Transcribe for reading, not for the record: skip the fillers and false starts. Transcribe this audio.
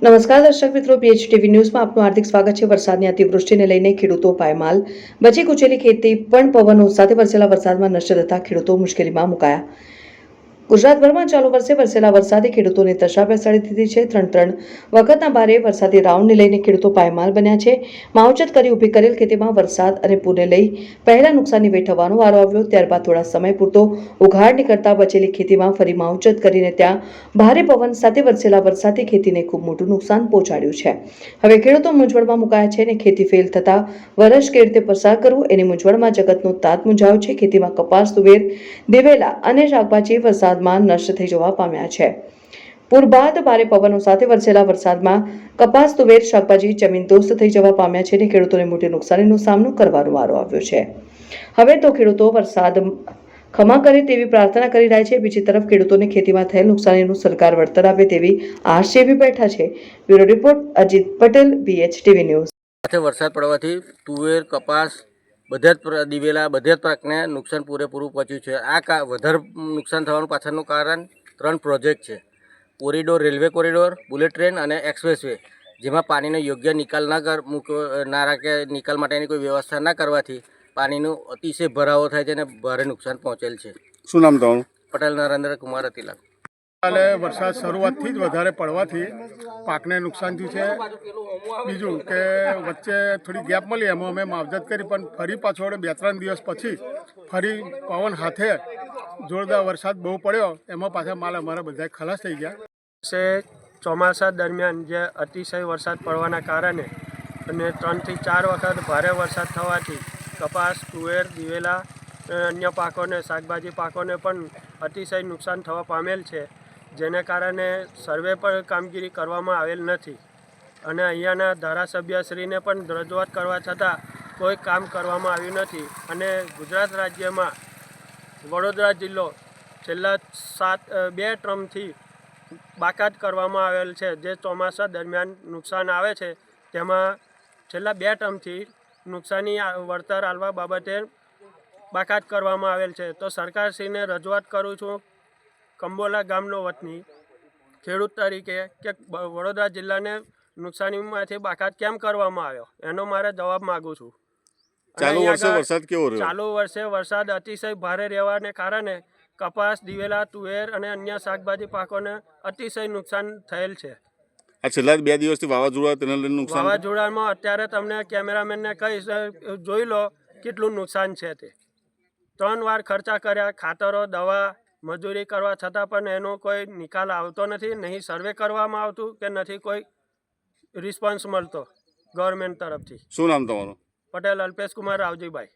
નમસ્કાર દર્શક મિત્રો, PHTV ન્યૂઝમાં આપનું હાર્દિક સ્વાગત છે। વરસાદની અતિવૃષ્ટિને લઈને ખેડૂતો પાયમાલ, બચી કુચેલી ખેતી પણ પવનો સાથે વરસેલા વરસાદમાં નષ્ટ થતા ખેડૂતો મુશ્કેલીમાં મુકાયા। ગુજરાતભરમાં ચાલુ વર્ષે વરસેલા વરસાદે ખેડૂતોની દશા બેસાડી દીધી છે। ત્રણ વખતના ભારે વરસાદી રાઉન્ડને લઈને ખેડૂતો પાયમાલ બન્યા છે। માવજત કરી ઊભી કરેલ ખેતીમાં વરસાદ અને પૂરને લઈ પહેલા નુકસાનની વેઠવાનો વારો આવ્યો, ત્યારબાદ થોડા સમય પૂરતો ઉઘાડ નીકળતા બચેલી ખેતીમાં ફરી માવજત કરીને ત્યાં ભારે પવન સાથે વરસેલા વરસાદે ખેતીને ખૂબ મોટું નુકસાન પહોંચાડ્યું છે। હવે ખેડૂતો મૂંઝવણમાં મુકાયા છે અને ખેતી ફેલ થતા વર્ષ કેવી રીતે પસાર કરવું એની મૂંઝવણમાં જગતનો તાત મૂંઝાયો છે। ખેતીમાં કપાસ, તુવેર, દિવેલા અને શાકભાજી વરસાદમાં નષ્ટ થઈ જવા પામ્યા છે। પૂર બાદ ભારે પવનો સાથે વરસેલા વરસાદમાં કપાસ, તુવેર, શાકભાજી જમીનદોસ્ત થઈ જવા પામ્યા છે અને ખેડૂતોને મોટી નુકસાનીનો સામનો કરવાનો વારો આવ્યો છે। હવે તો ખેડૂતો વરસાદ ખમા કરે તેવી પ્રાર્થના કરી રહ્યા છે। બીજી તરફ ખેડૂતોને ખેતીમાં થયેલ નુકસાનીનું સરકાર વળતર આપે તેવી આશ સેવી બેઠા છે। Bureau report Ajit Patel, PHTV news. સાથે વરસાદ પડવાથી તુવેર, કપાસ, બધા જ દિવેલા, બધા જ પાકને નુકસાન પૂરેપૂરું પહોંચ્યું છે। આ વધારે નુકસાન થવાનું પાછળનું કારણ 3 પ્રોજેક્ટ છે: corridor, railway corridor, bullet train અને એક્સપ્રેસવે, જેમાં પાણીનો યોગ્ય નિકાલ ના રાખે, નિકાલ માટેની કોઈ વ્યવસ્થા ના કરવાથી પાણીનું અતિશય ભરાવો થાય છે અને ભારે નુકસાન પહોંચેલ છે। શું નામ તમારું? પટેલ નરેન્દ્ર કુમાર અતિલાલ। કાલે વરસાદ શરૂઆતથી જ વધારે પડવાથી પાકને નુકસાન થયું છે। બીજું કે વચ્ચે થોડી ગેપ મળી, એમાં અમે માવજત કરી, પણ ફરી પાછો 2-3 દિવસ પછી ફરી પવન હાથે જોરદાર વરસાદ બહુ પડ્યો, એમાં પાછા માલ અમારા બધા ખલાસ થઈ ગયા। ચોમાસા દરમિયાન જે અતિશય વરસાદ પડવાના કારણે અને 3 થી 4 વખત ભારે વરસાદ થવાથી કપાસ, તુવેર, દિવેલા અન્ય પાકોને, શાકભાજી પાકોને પણ અતિશય નુકસાન થવા પામેલ છે, જેને કારણે સર્વે પર કામગીરી કરવામાં આવેલ નથી અને અહીંયાના ધારાસભ્યશ્રીને પણ રજૂઆત કરવા છતાં કોઈ કામ કરવામાં આવ્યું નથી અને ગુજરાત રાજ્યમાં વડોદરા જિલ્લો છેલ્લા 2 ટર્મથી બાકાત કરવામાં આવેલ છે। જે ચોમાસા દરમિયાન નુકસાન આવે છે તેમાં છેલ્લા 2 ટર્મથી નુકસાની વળતર આલવા બાબતે બાકાત કરવામાં આવેલ છે। તો સરકારશ્રીને રજૂઆત કરું છું, કંબોલા ગામનો વતની ખેડૂત તરીકે, કે વડોદરા જિલ્લાને નુકસાનીમાંથી બાકાત કેમ કરવામાં આવ્યો એનો મારે જવાબ માગું છું। ચાલુ વર્ષે વરસાદ કેવો રહ્યો? ચાલુ વર્ષે વરસાદ અતિશય ભારે રહેવાને કારણે કપાસ, દિવેલા, તુવેર અને અન્ય શાકભાજી પાકોને અતિશય નુકસાન થયેલ છે। આ છેલ્લા 2 દિવસથી વાવાઝોડા તેને લઈને નુકસાન? વાવાઝોડામાં અત્યારે તમને કેમેરામેનને કહીશ, જોઈ લો કેટલું નુકસાન છે તે। 3 વાર ખર્ચા કર્યા, ખાતરો, દવા, મજૂરી કરવા છતાં પણ એનો કોઈ નિકાલ આવતો નથી, નહીં સર્વે કરવામાં આવતું કે નથી કોઈ રિસ્પોન્સ મળતો ગવર્મેન્ટ તરફથી। શું નામ તમારું? પટેલ અલ્પેશ કુમાર રાવજીભાઈ।